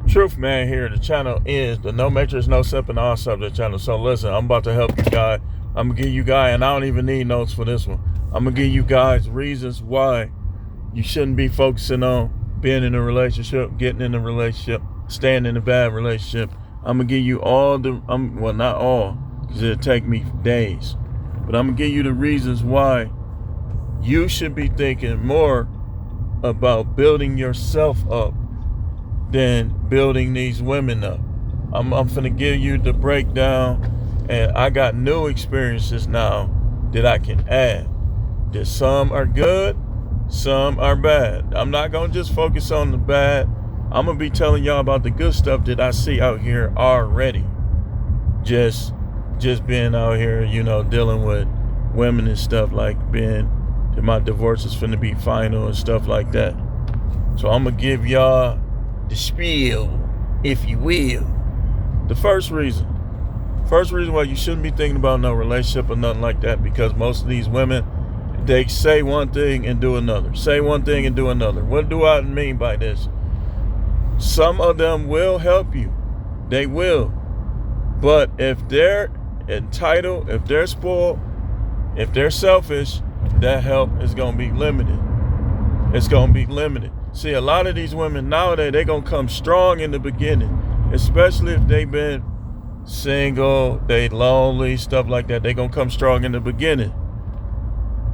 Truth Man here. The channel is the No Matrix, No Sipping, All Subject channel. So listen, I'm about to help you guys. I'm going to give you guys, and I don't even need notes for this one. I'm going to give you guys reasons why you shouldn't be focusing on being in a relationship, getting in a relationship, staying in a bad relationship. I'm going to give you all the, well, not all, because it'll take me days. But I'm going to give you the reasons why you should be thinking more about building yourself up than building these women up. I'm finna give you the breakdown, and I got new experiences now that I can add. That some are good, some are bad. I'm not gonna just focus on the bad. I'm gonna be telling y'all about the good stuff that I see out here already. Just being out here, dealing with women and stuff, like being that my divorce is finna be final and stuff like that. So I'm gonna give y'all the spiel, if you will. The first reason why you shouldn't be thinking about no relationship or nothing like that, because most of these women, they say one thing and do another. Say one thing and do another. What do I mean by this? Some of them will help you. They will. But if they're entitled, if they're spoiled, if they're selfish, that help is going to be limited. It's going to be limited. See, a lot of these women nowadays, they're going to come strong in the beginning, especially if they've been single, they lonely, stuff like that. They're going to come strong in the beginning.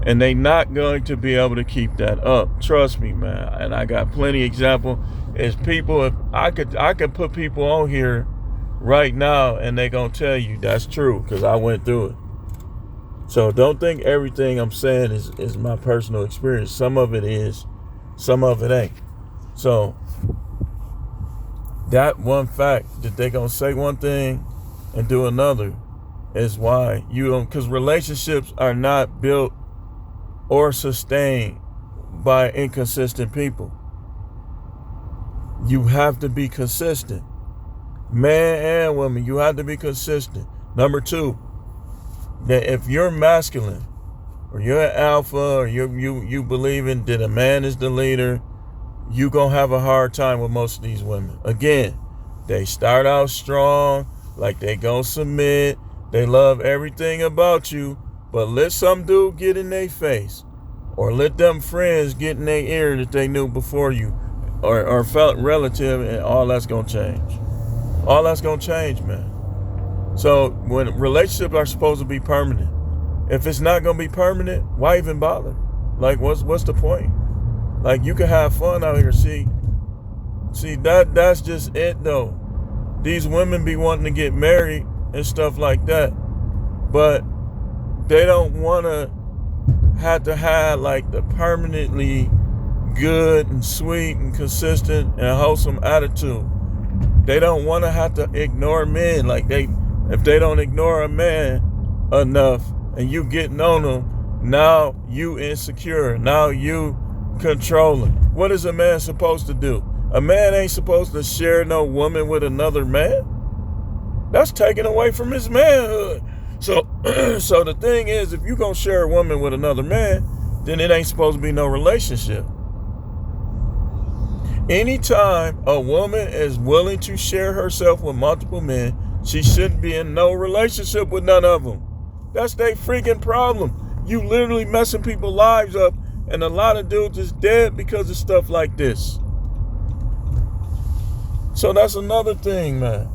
And they not going to be able to keep that up. Trust me, man. And I got plenty of examples. It's people, if I could put people on here right now and they going to tell you that's true, because I went through it. So don't think everything I'm saying is my personal experience. Some of it is, some of it ain't. So that one fact that they gonna say one thing and do another is why you don't, because relationships are not built or sustained by inconsistent people. You have to be consistent. Man and woman, you have to be consistent. Number two, that if you're masculine or you're an alpha, or you believing that a man is the leader, you gonna have a hard time with most of these women. Again, they start out strong, like they gonna submit, they love everything about you, but let some dude get in their face, or let them friends get in their ear that they knew before you, or felt relative, and all that's gonna change. All that's gonna change, man. So when relationships are supposed to be permanent, if it's not gonna be permanent, why even bother? Like, what's the point? Like, you can have fun out here. See, that's just it though. These women be wanting to get married and stuff like that, but they don't want to have like the permanently good and sweet and consistent and wholesome attitude. They don't want to have to ignore men. Like, if they don't ignore a man enough and you getting on them, now you insecure. Now you controlling. What is a man supposed to do? A man ain't supposed to share no woman with another man. That's taken away from his manhood. So the thing is, if you gonna share a woman with another man, then it ain't supposed to be no relationship. Anytime a woman is willing to share herself with multiple men, she shouldn't be in no relationship with none of them. That's their freaking problem. You literally messing people's lives up, and a lot of dudes is dead because of stuff like this. So that's another thing, man.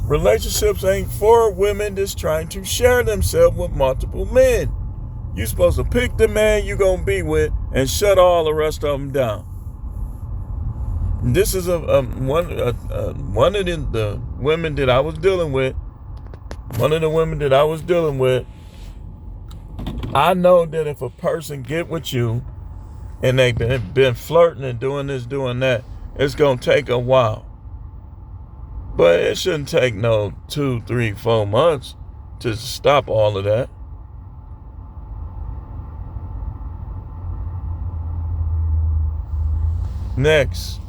Relationships ain't for women that's trying to share themselves with multiple men. You're supposed to pick the man you're gonna be with and shut all the rest of them down. This is one of the women that I was dealing with. One of the women that I was dealing with, I know that if a person get with you and they've been flirting and doing this, doing that, it's going to take a while. But it shouldn't take no 2, 3, 4 months to stop all of that. Next,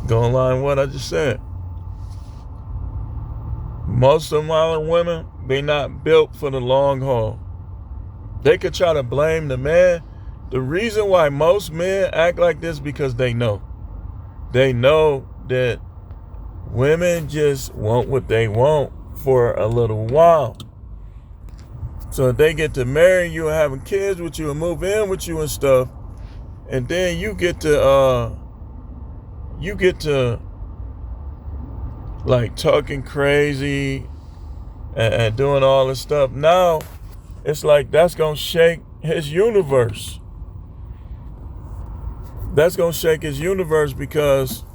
go in line with what I just said. Most of modern women, they not built for the long haul. They could try to blame the man. The reason why most men act like this because they know. They know that women just want what they want for a little while. So if they get to marry you and having kids with you and move in with you and stuff, and then you get to like talking crazy and doing all this stuff. Now it's like that's gonna shake his universe. That's gonna shake his universe because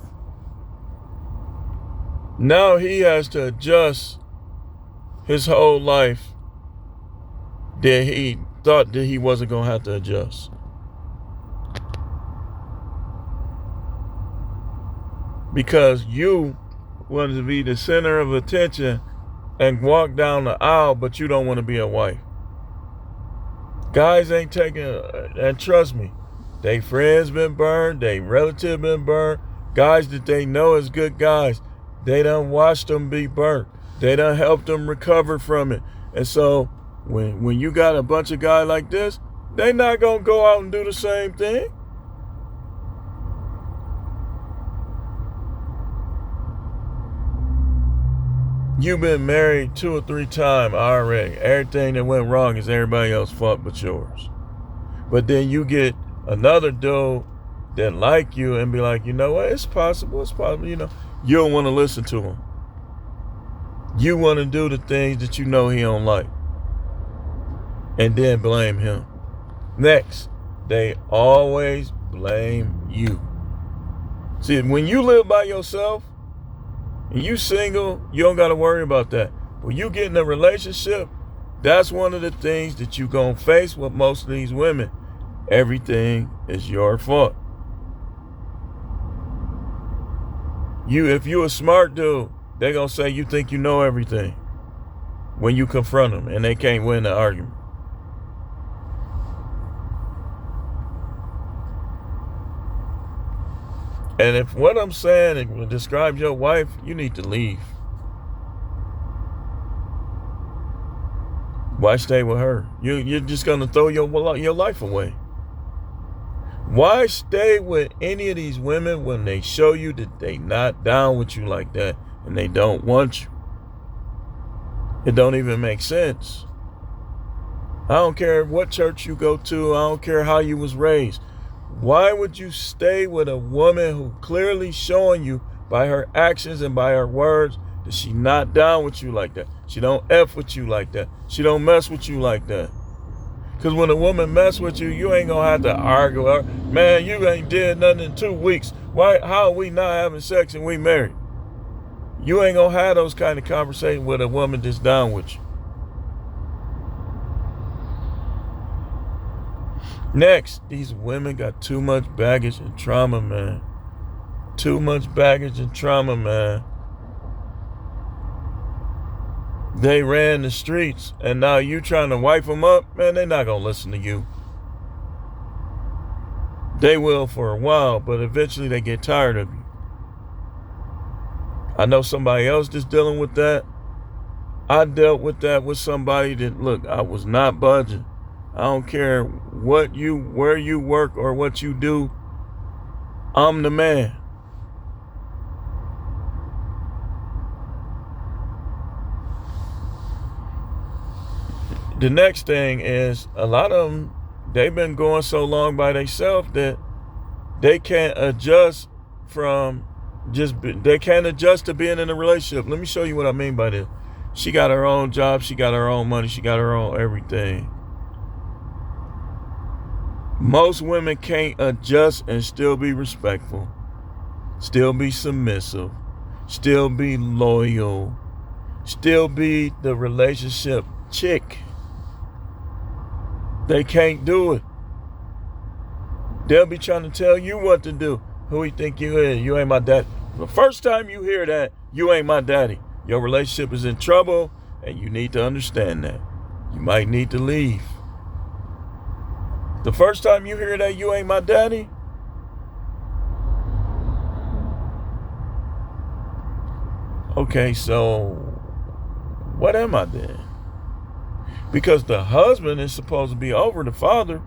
now he has to adjust his whole life that he thought that he wasn't gonna have to adjust. Because you wanted to be the center of attention and walk down the aisle, but you don't want to be a wife. Guys ain't taking, and trust me, they friends been burned, they relative been burned. Guys that they know is good guys, they done watched them be burnt. They done helped them recover from it. And so when you got a bunch of guys like this, they not gonna go out and do the same thing. You've been married 2 or 3 times already. Everything that went wrong is everybody else's fault but yours. But then you get another dude that like you and be like, you know what, it's possible, you know. You don't want to listen to him. You want to do the things that you know he don't like. And then blame him. Next, they always blame you. See, when you live by yourself, and you single, you don't got to worry about that. When you get in a relationship, that's one of the things that you going to face with most of these women. Everything is your fault. If you a smart dude, they going to say you think you know everything when you confront them and they can't win the argument. And if what I'm saying describes your wife, you need to leave. Why stay with her? You're just going to throw your life away. Why stay with any of these women when they show you that they not down with you like that and they don't want you? It don't even make sense. I don't care what church you go to. I don't care how you was raised. Why would you stay with a woman who clearly showing you by her actions and by her words that she not down with you like that? She don't F with you like that. She don't mess with you like that. Because when a woman mess with you, you ain't gonna have to argue with her. Man, you ain't did nothing in 2 weeks. Why? How are we not having sex and we married? You ain't gonna have those kind of conversations with a woman that's down with you. Next, these women got too much baggage and trauma, man. Too much baggage and trauma, man. They ran the streets, and now you trying to wipe them up? Man, they're not going to listen to you. They will for a while, but eventually they get tired of you. I know somebody else that's dealing with that. I dealt with that with somebody that, look, I was not budging. I don't care where you work or what you do. I'm the man. The next thing is a lot of them, they've been going so long by themselves that they can't adjust they can't adjust to being in a relationship. Let me show you what I mean by this. She got her own job. She got her own money. She got her own everything. Most women can't adjust and still be respectful, still be submissive, still be loyal, still be the relationship chick. They can't do it. They'll be trying to tell you what to do. Who you think you is? You ain't my daddy. The first time you hear that, you ain't my daddy. Your relationship is in trouble, and you need to understand that. You might need to leave. The first time you hear that, you ain't my daddy, okay, so what am I then? Because the husband is supposed to be over the father.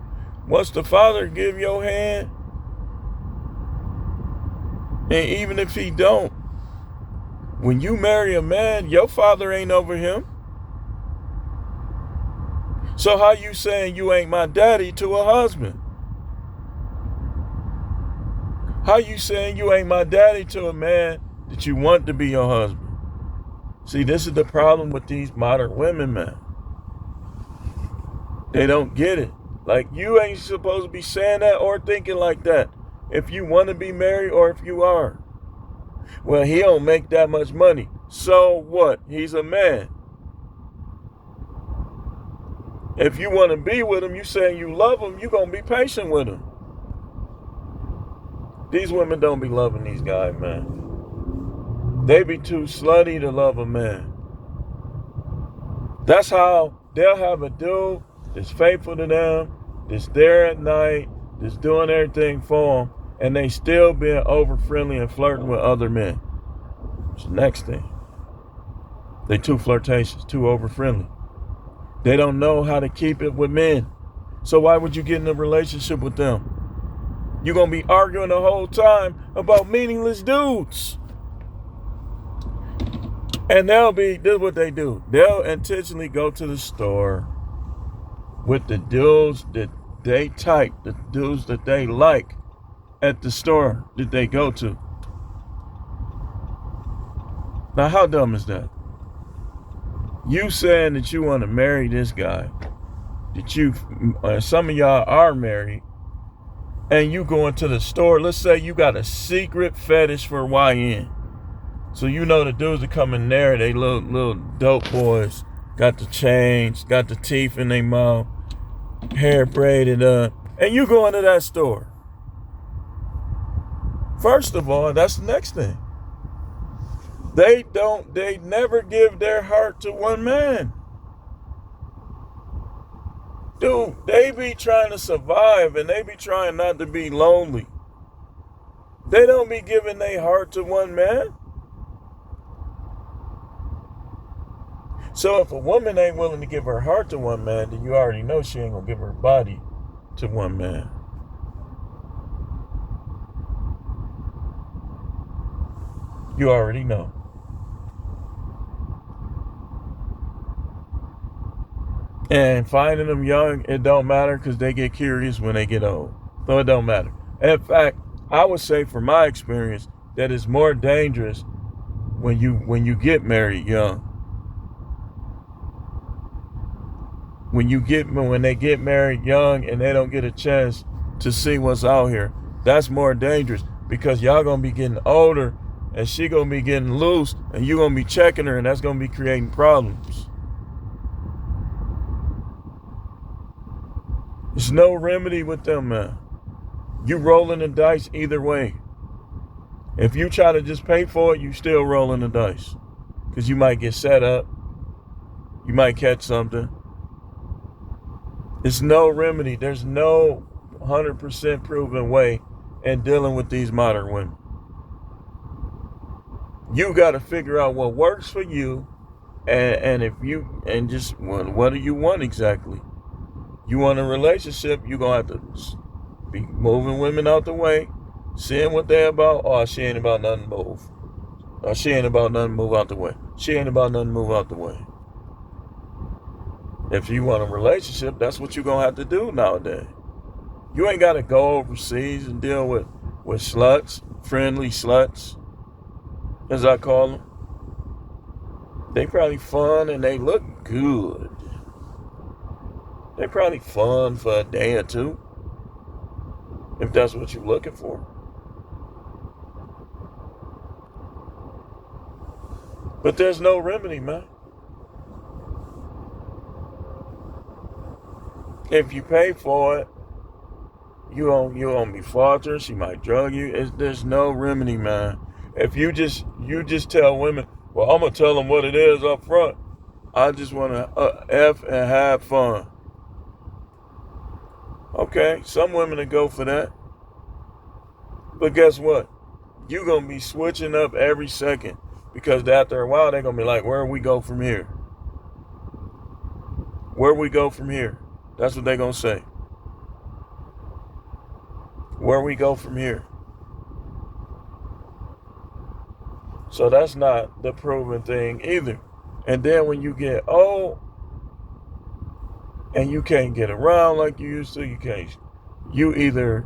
Once the father give your hand, And even if he don't, when you marry a man, your father ain't over him. So how you saying you ain't my daddy to a husband? How you saying you ain't my daddy to a man that you want to be your husband? See, this is the problem with these modern women, man. They don't get it. Like, you ain't supposed to be saying that or thinking like that if you want to be married or if you are. Well, he don't make that much money. So what? He's a man. If you want to be with him, you saying you love him, you going to be patient with him. These women don't be loving these guys, man. They be too slutty to love a man. That's how they'll have a dude that's faithful to them, that's there at night, that's doing everything for them, and they still being over friendly and flirting with other men. It's the next thing. They too flirtatious, too over friendly. They don't know how to keep it with men. So why would you get in a relationship with them? You're going to be arguing the whole time about meaningless dudes. And this is what they do. They'll intentionally go to the store with the dudes that they type, the dudes that they like at the store that they go to. Now, how dumb is that? You saying that you want to marry this guy, that some of y'all are married, and you go into the store. Let's say you got a secret fetish for YN. So you know the dudes that come in there, they little dope boys, got the chains, got the teeth in their mouth, hair braided up, and you go into that store. First of all, that's the next thing. They never give their heart to one man. Dude, they be trying to survive and they be trying not to be lonely. They don't be giving their heart to one man. So if a woman ain't willing to give her heart to one man, then you already know she ain't gonna give her body to one man. You already know. And finding them young, it don't matter because they get curious when they get old. So it don't matter. In fact, I would say from my experience that it's more dangerous when you get married young. When they get married young and they don't get a chance to see what's out here, that's more dangerous because y'all gonna be getting older and she gonna be getting loose and you gonna be checking her and that's gonna be creating problems. There's no remedy with them, man. You rolling the dice either way. If you try to just pay for it, you still rolling the dice. Because you might get set up. You might catch something. There's no remedy. There's no 100% proven way in dealing with these modern women. You got to figure out what works for you. And what do you want exactly? You want a relationship, you're going to have to be moving women out the way, seeing what they're about, or she ain't about nothing move. Or she ain't about nothing move out the way. She ain't about nothing move out the way. If you want a relationship, that's what you're going to have to do nowadays. You ain't got to go overseas and deal with sluts, friendly sluts, as I call them. They probably fun and they look good. They probably fun for a day or two, if that's what you're looking for. But there's no remedy, man. If you pay for it, you won't be faltering. She might drug you. There's no remedy, man. If you just tell women, well, I'm gonna tell them what it is up front. I just want to F and have fun. Okay, some women will go for that. But guess what? You're going to be switching up every second because after a while, they're going to be like, where do we go from here? Where we go from here? That's what they're going to say. Where we go from here? So that's not the proven thing either. And then when you get old and you can't get around like you used to, you either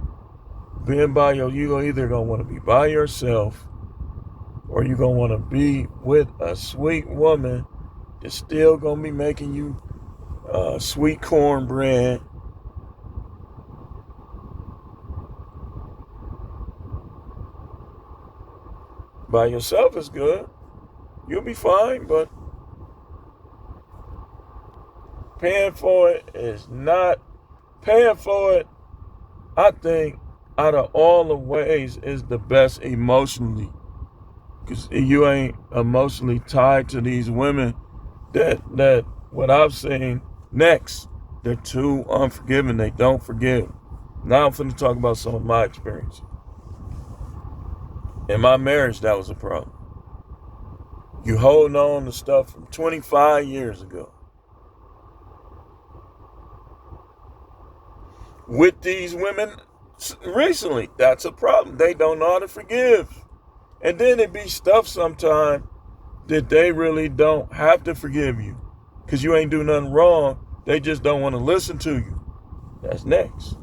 you either gonna want to be by yourself, or you gonna want to be with a sweet woman that's still gonna be making you sweet cornbread. By yourself is good. You'll be fine, but paying for it is not. Paying for it, I think, out of all the ways, is the best emotionally. Because you ain't emotionally tied to these women that what I've seen. Next, they're too unforgiving. They don't forgive. Now I'm finna talk about some of my experience. In my marriage, that was a problem. You holding on to stuff from 25 years ago. With these women recently, that's a problem. They don't know how to forgive. And then it be stuff sometimes that they really don't have to forgive you because you ain't do nothing wrong. They just don't want to listen to you. That's next.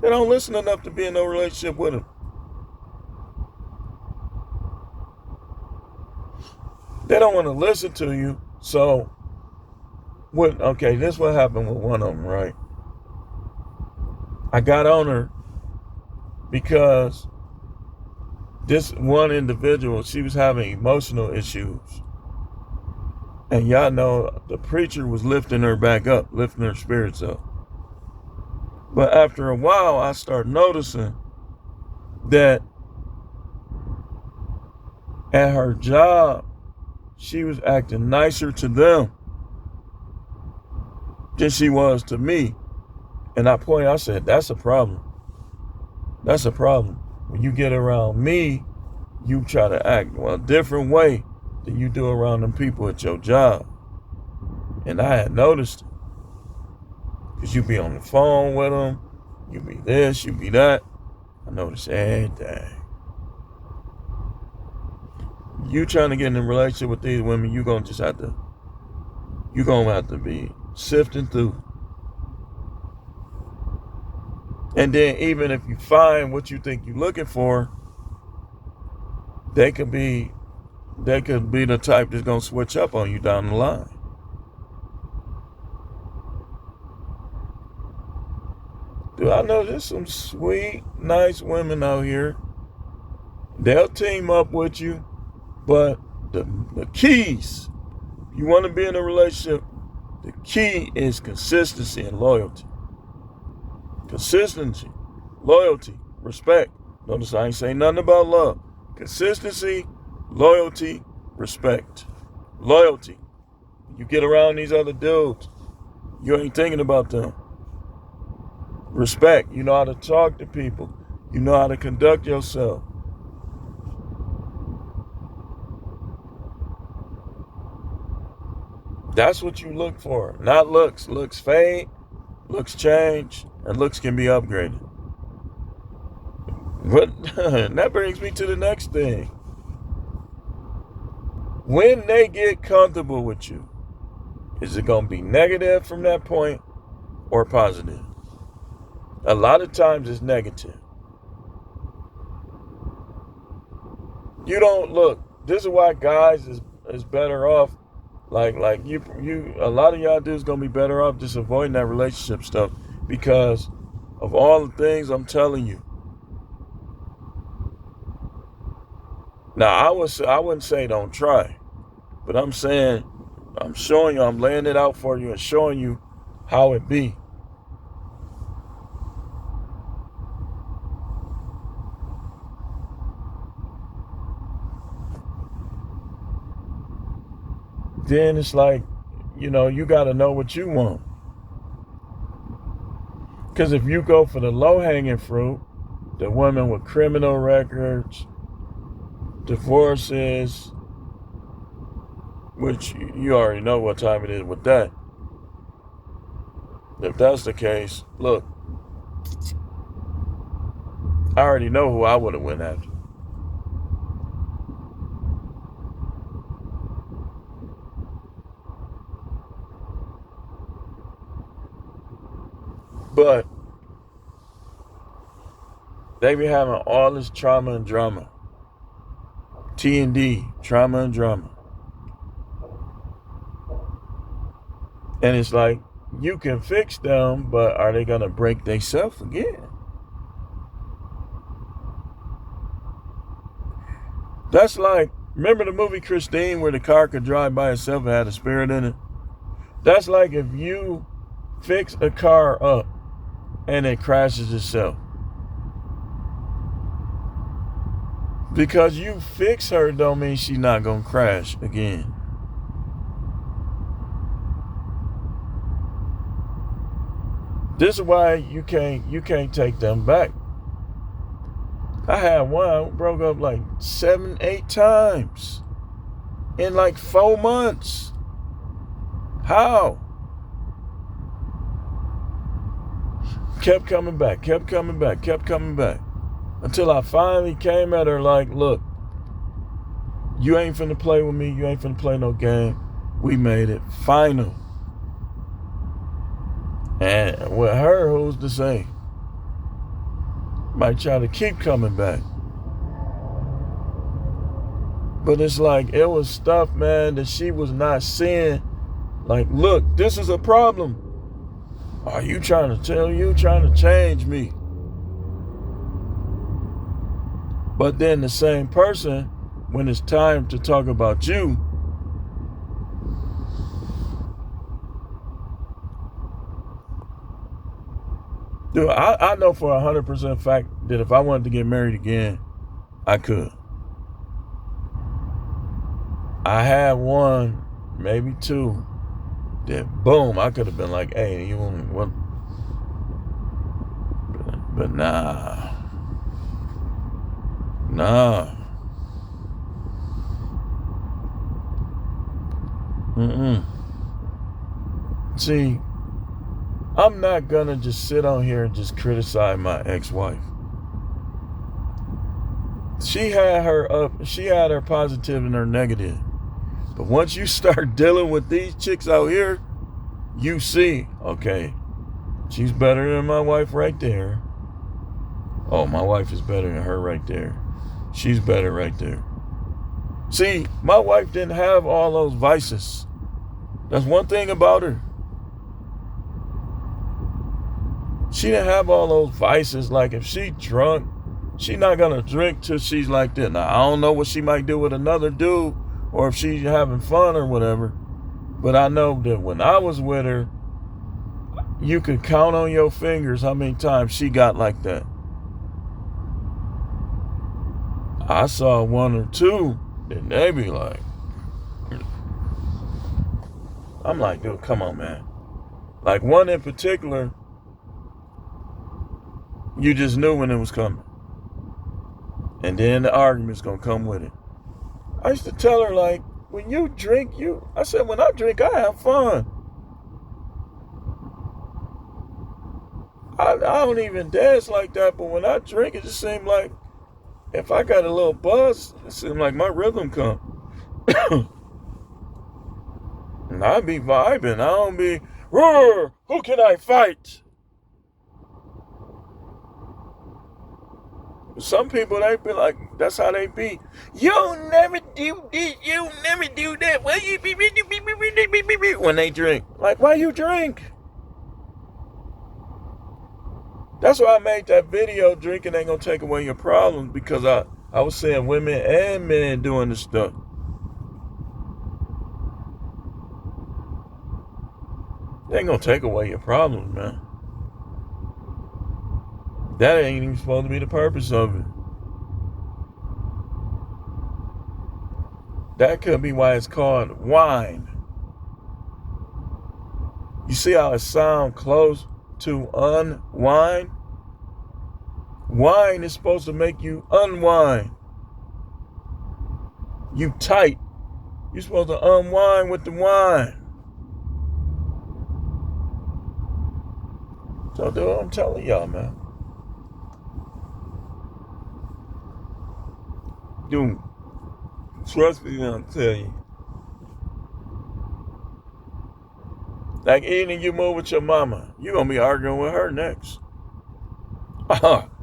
They don't listen enough to be in no relationship with them. They don't want to listen to you. So, this is what happened with one of them, right? I got on her because this one individual, she was having emotional issues. And y'all know the preacher was lifting her back up, lifting her spirits up. But after a while, I started noticing that at her job, she was acting nicer to them than she was to me. And I said, that's a problem. That's a problem. When you get around me, you try to act a different way than you do around them people at your job. And I had noticed it. Because you be on the phone with them, you be this, you be that. I noticed everything. You trying to get in a relationship with these women, you're gonna have to be sifting through. And then even if you find what you think you're looking for, they could be the type that's gonna switch up on you down the line. Dude, I know there's some sweet, nice women out here. They'll team up with you, but the keys, you want to be in a relationship, the key is consistency and loyalty. Consistency, loyalty, respect. Notice I ain't saying nothing about love. Consistency, loyalty, respect. Loyalty. You get around these other dudes, you ain't thinking about them. Respect. You know how to talk to people. You know how to conduct yourself. That's what you look for. Not looks. Looks fade, looks change, and looks can be upgraded. But that brings me to the next thing. When they get comfortable with you, is it going to be negative from that point or positive? A lot of times it's negative. You don't look. This is why guys is better off. Like you a lot of y'all dudes gonna be better off just avoiding that relationship stuff because of all the things I'm telling you. Now I wouldn't say don't try, but I'm saying I'm showing you, I'm laying it out for you and showing you how it be. Then it's like, you got to know what you want. Because if you go for the low-hanging fruit, the women with criminal records, divorces, which you already know what time it is with that. If that's the case, look, I already know who I would have went after. But they be having all this trauma and drama. T&D, trauma and drama. And it's like, you can fix them, but are they going to break themselves again? That's like, remember the movie Christine where the car could drive by itself and had a spirit in it? That's like if you fix a car up and it crashes itself. Because you fix her don't mean she's not going to crash again. This is why you can't take them back. I had one broke up like 7, 8 times in like 4 months. How? Kept coming back, until I finally came at her like, look, you ain't finna play with me, you ain't finna play no game. We made it final. And with her, who's to say? Might try to keep coming back. But it's like, it was stuff, man, that she was not seeing. Like, look, this is a problem. Are you trying to change me? But then the same person, when it's time to talk about you, dude, I know for 100% fact that if I wanted to get married again, I could. I had one, maybe two, that boom, I could have been like, hey, you want what? But nah. See, I'm not gonna just sit on here and just criticize my ex-wife. She had her positive and her negative. But once you start dealing with these chicks out here, you see, okay, she's better than my wife right there. Oh, my wife is better than her right there. She's better right there. See, my wife didn't have all those vices. That's one thing about her. She didn't have all those vices. Like if she drunk, she not gonna drink till she's like that. Now, I don't know what she might do with another dude or if she's having fun or whatever. But I know that when I was with her, you could count on your fingers how many times she got like that. I saw one or two, and they be like, I'm like, dude, come on, man. Like one in particular, you just knew when it was coming. And then the argument's gonna come with it. I used to tell her, like, when you drink, I said, when I drink, I have fun. I don't even dance like that, but when I drink, it just seems like if I got a little buzz, it seems like my rhythm come. And I be vibing. I don't be, roar, who can I fight? Some people, they be like, that's how they be. You never do this, you never do that. Why you be when they drink? Like, why you drink? That's why I made that video, drinking ain't gonna take away your problems, because I was seeing women and men doing this stuff. They ain't gonna take away your problems, man. That ain't even supposed to be the purpose of it. That could be why it's called wine. You see how it sounds close to unwind? Wine is supposed to make you unwind. You tight. You're supposed to unwind with the wine. So, dude, I'm telling y'all, man. Dude, trust me when I tell you. Like even you move with your mama, you're going to be arguing with her next.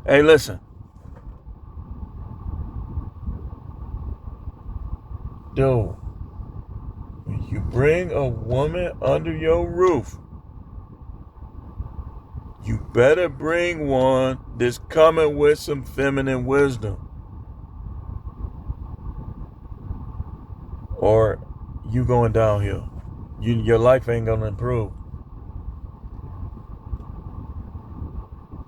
Hey, listen. Dude, when you bring a woman under your roof, you better bring one that's coming with some feminine wisdom. Or you going downhill. Your life ain't going to improve.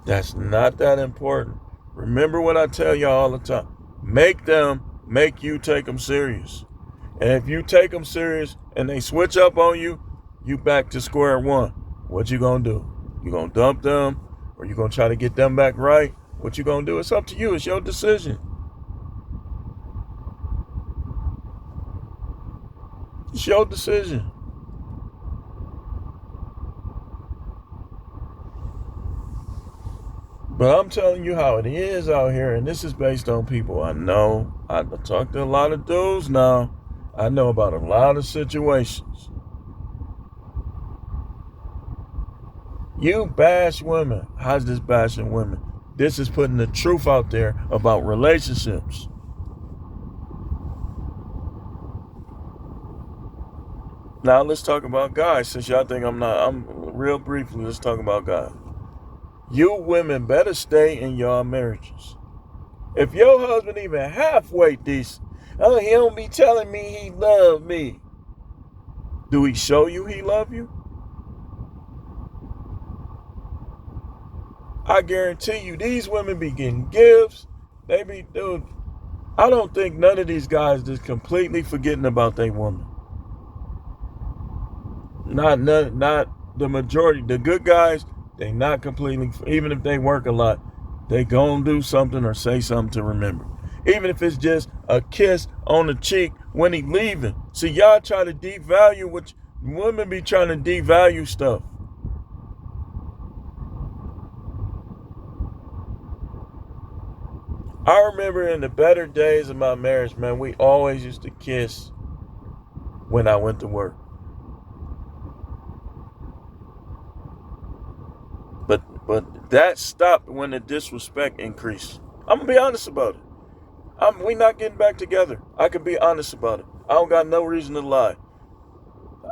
That's not that important. Remember what I tell y'all all the time. Make them make you take them serious. And if you take them serious and they switch up on you, you back to square one. What you gonna do? You gonna dump them, or you gonna try to get them back right? What you gonna do? It's up to you. It's your decision. It's your decision. But I'm telling you how it is out here, and this is based on people I know. I talk to a lot of dudes now. I know about a lot of situations. You bash women. How's this bashing women? This is putting the truth out there about relationships. Now let's talk about guys. Since y'all think I'm real briefly, let's talk about guys. You women better stay in your marriages. If your husband even halfway decent, he don't be telling me he love me. Do he show you he love you? I guarantee you, these women be getting gifts. They be, dude. I don't think none of these guys just completely forgetting about their woman. Not the majority. The good guys, they not completely, even if they work a lot, they gonna do something or say something to remember. Even if it's just a kiss on the cheek when he leaving. See, y'all try to devalue what women be trying to devalue stuff. I remember in the better days of my marriage, man, we always used to kiss when I went to work. But that stopped when the disrespect increased. I'm going to be honest about it. We not getting back together. I can be honest about it. I don't got no reason to lie.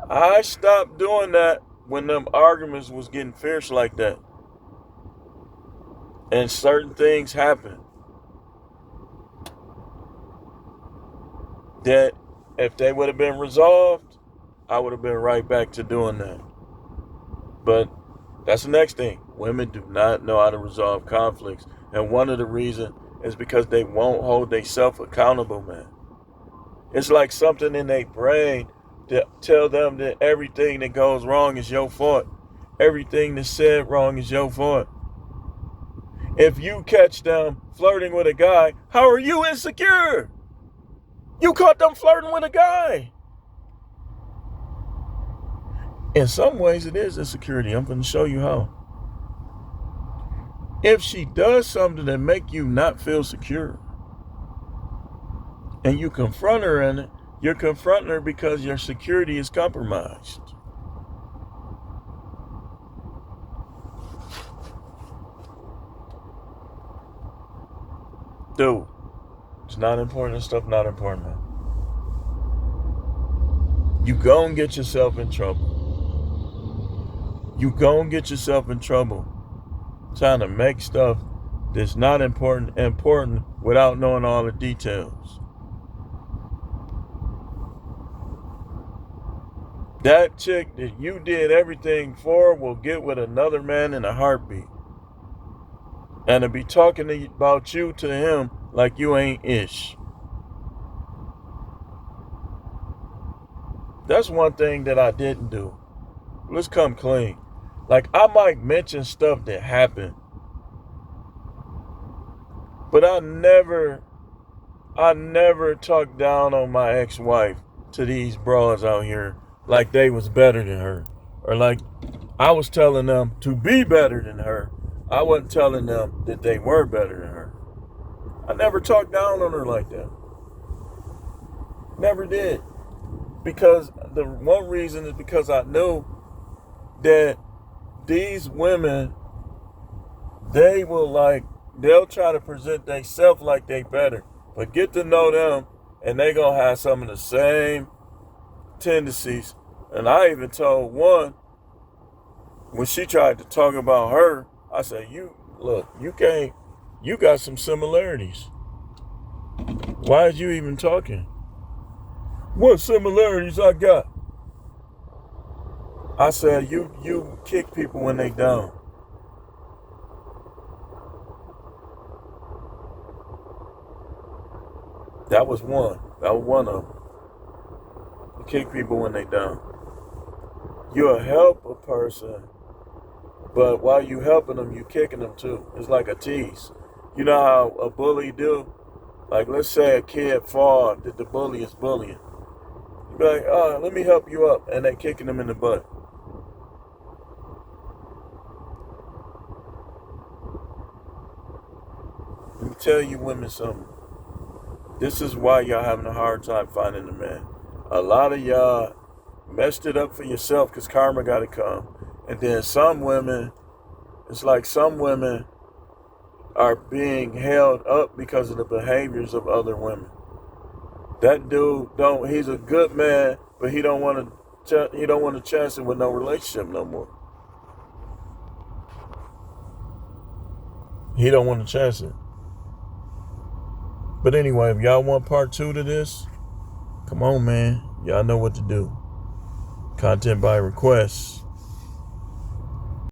I stopped doing that when them arguments was getting fierce like that. And certain things happen that if they would have been resolved, I would have been right back to doing that. But that's the next thing. Women do not know how to resolve conflicts. And one of the reasons is because they won't hold themselves accountable, man. It's like something in their brain that tell them that everything that goes wrong is your fault. Everything that's said wrong is your fault. If you catch them flirting with a guy, how are you insecure? You caught them flirting with a guy. In some ways, it is insecurity. I'm going to show you how. If she does something that make you not feel secure, and you confront her in it, you're confronting her because your security is compromised. Dude, it's not important. Stuff not important, man. You gon' get yourself in trouble. You gon' get yourself in trouble trying to make stuff that's not important without knowing all the details. That chick that you did everything for will get with another man in a heartbeat. And to be talking about you to him like you ain't ish. That's one thing that I didn't do. Let's come clean. Like, I might mention stuff that happened, but I never talked down on my ex-wife to these broads out here like they was better than her, or like I was telling them to be better than her. I wasn't telling them that they were better than her. I never talked down on her like that. Never did. Because the one reason is because I knew that these women, they'll try to present themselves like they better, but get to know them and they gonna have some of the same tendencies. And I even told one, when she tried to talk about her, I said, you got some similarities. Why is you even talking? What similarities I got? I said, you kick people when they down. That was one. That was one of them. You kick people when they down. You'll help a person, but while you helping them, you kicking them too. It's like a tease. You know how a bully do? Like, let's say a kid fall that the bully is bullying. You be like, oh, let me help you up. And they kicking them in the butt. Let me tell you women something. This is why y'all having a hard time finding a man. A lot of y'all messed it up for yourself because karma got to come. And then some women, it's like some women are being held up because of the behaviors of other women. That dude he's a good man, but he don't want to chance it with no relationship no more. He don't want to chance it. But anyway, if y'all want part 2 to this, come on, man. Y'all know what to do. Content by request.